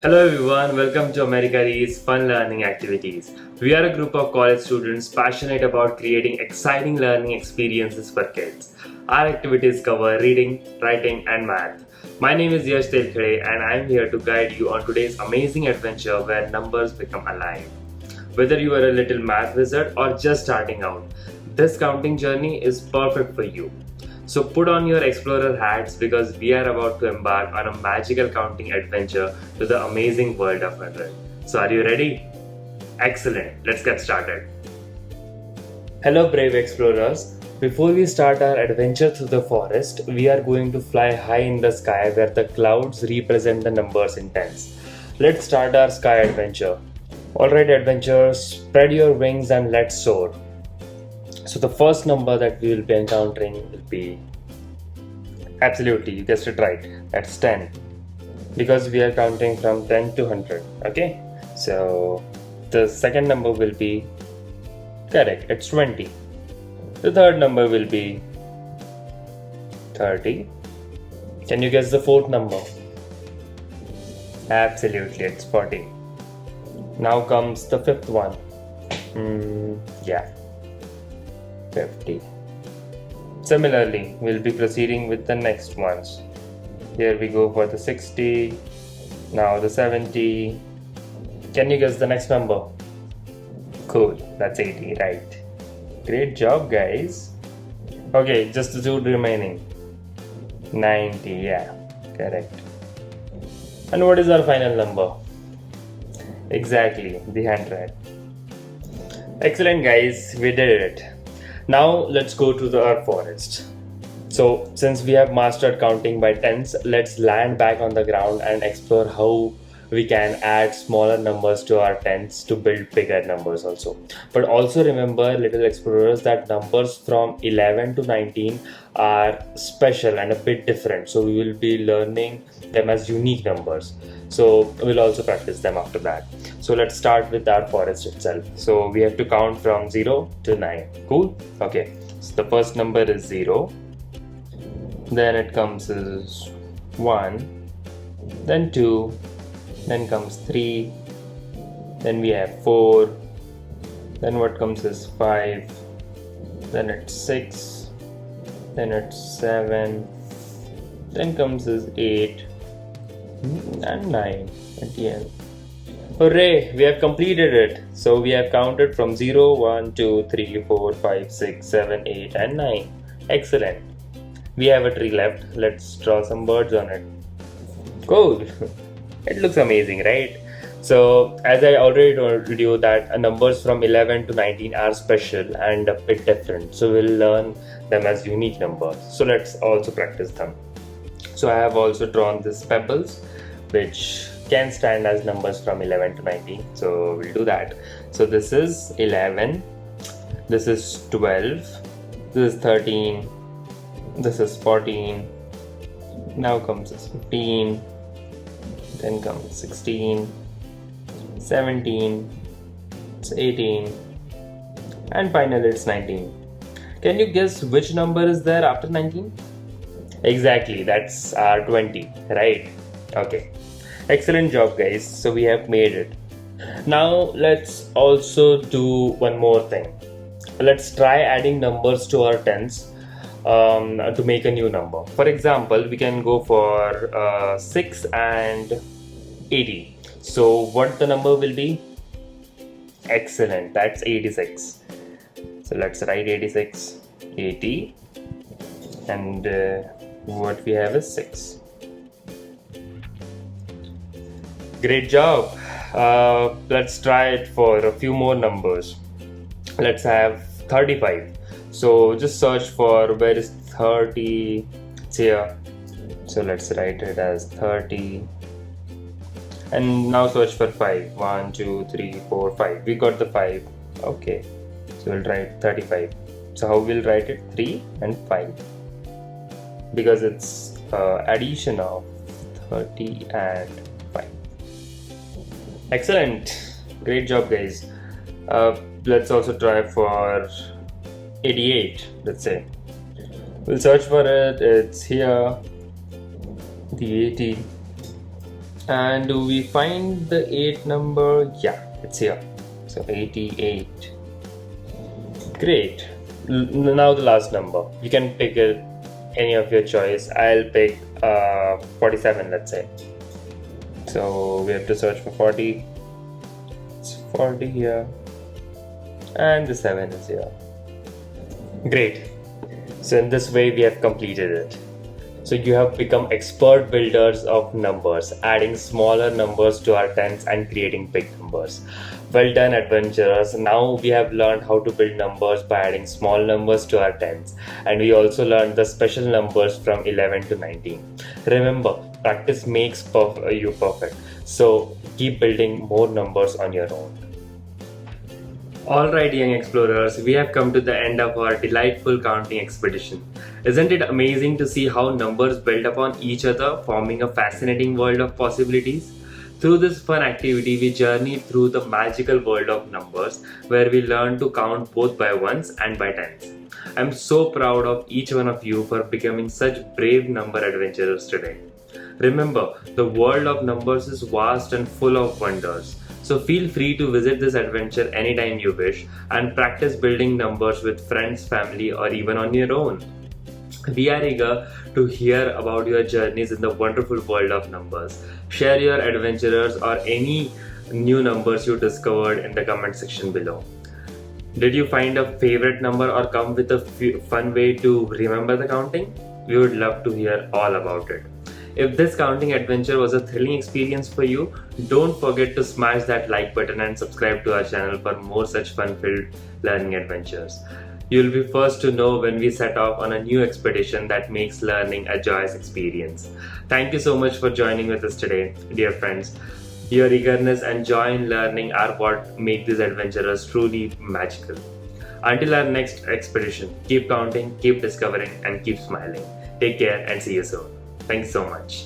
Hello everyone, welcome to America Reads Fun Learning Activities. We are a group of college students passionate about creating exciting learning experiences for kids. Our activities cover reading, writing, and math. My name is Yash Telkhade and I am here to guide you on today's amazing adventure where numbers become alive. Whether you are a little math wizard or just starting out, this counting journey is perfect for you. So put on your explorer hats because we are about to embark on a magical counting adventure to the amazing world of 100. So are you ready? Excellent, let's get started. Hello brave explorers. Before we start our adventure through the forest, we are going to fly high in the sky where the clouds represent the numbers in tens. Let's start our sky adventure. Alright adventurers, spread your wings and let's soar. So the first number that we will be encountering will be, absolutely, you guessed it right, that's 10. Because we are counting from 10 to 100, okay? So the second number will be, correct, it's 20. The third number will be 30. Can you guess the fourth number? Absolutely, it's 40. Now comes the fifth one. Yeah, 50. Similarly, we'll be proceeding with the next ones. Here we go for the 60. Now the 70. Can you guess the next number? Cool, that's 80, right? Great job, guys. Okay, just the two remaining. 90, yeah, correct. And what is our final number? Exactly, the 100. Excellent, guys, we did it. Now let's go to our forest. So since we have mastered counting by tens, let's land back on the ground and explore how we can add smaller numbers to our tens to build bigger numbers also. But also remember, little explorers, that numbers from 11 to 19 are special and a bit different. So we will be learning them as unique numbers. So we'll also practice them after that. So let's start with our forest itself. So we have to count from 0 to 9. Cool? Okay. So the first number is 0. Then it comes as 1. Then 2. Then comes 3. Then we have 4. Then what comes is 5. Then it's 6. Then it's 7. Then comes is 8. And 9 at the end. Hooray! We have completed it. So we have counted from 0, 1, 2, 3, 4, 5, 6, 7, 8 and 9. Excellent. We have a tree left. Let's draw some birds on it. Cool. It looks amazing, right? So as I already told you that numbers from 11 to 19 are special and a bit different. So we'll learn them as unique numbers. So let's also practice them. So I have also drawn these pebbles which can stand as numbers from 11 to 19. So we'll do that. So this is 11. This is 12. This is 13. This is 14. Now comes 15. Then comes 16, 17, it's 18, and finally it's 19. Can you guess which number is there after 19? Exactly, that's our 20, right? Okay, excellent job, guys. So we have made it. Now let's also do one more thing. Let's try adding numbers to our tens to make a new number. For example, we can go for 6 and 80. So what the number will be? Excellent, that's 86. So let's write 86, 80, and what we have is 6. Great job. Let's try it for a few more numbers. Let's have 35. So just search for where is 30. It's here. So let's write it as 30. And now search for 5. 1, 2, 3, 4, 5. We got the 5. Okay. So we'll write 35. So how we'll write it? 3 and 5. Because it's addition of 30 and 5. Excellent. Great job, guys. Let's also try for 88, let's say. We'll search for it. It's here. The 80. And do we find the 8 number? Yeah, it's here. So 88. Great. Now the last number. You can pick any of your choice. I'll pick 47, let's say. So we have to search for 40. It's 40 here. And the 7 is here. Great. So in this way we have completed it. So you have become expert builders of numbers, adding smaller numbers to our tens and creating big numbers. Well done, adventurers. Now we have learned how to build numbers by adding small numbers to our tens, and we also learned the special numbers from 11 to 19. Remember, practice makes you perfect. So keep building more numbers on your own. Alright, young explorers, we have come to the end of our delightful counting expedition. Isn't it amazing to see how numbers build upon each other, forming a fascinating world of possibilities? Through this fun activity, we journeyed through the magical world of numbers, where we learned to count both by ones and by tens. I'm so proud of each one of you for becoming such brave number adventurers today. Remember, the world of numbers is vast and full of wonders. So feel free to visit this adventure anytime you wish and practice building numbers with friends, family, or even on your own. We are eager to hear about your journeys in the wonderful world of numbers. Share your adventures or any new numbers you discovered in the comment section below. Did you find a favorite number or come with a fun way to remember the counting? We would love to hear all about it. If this counting adventure was a thrilling experience for you, don't forget to smash that like button and subscribe to our channel for more such fun-filled learning adventures. You'll be first to know when we set off on a new expedition that makes learning a joyous experience. Thank you so much for joining with us today, dear friends. Your eagerness and joy in learning are what make these adventures truly magical. Until our next expedition, keep counting, keep discovering, and keep smiling. Take care and see you soon. Thank you so much.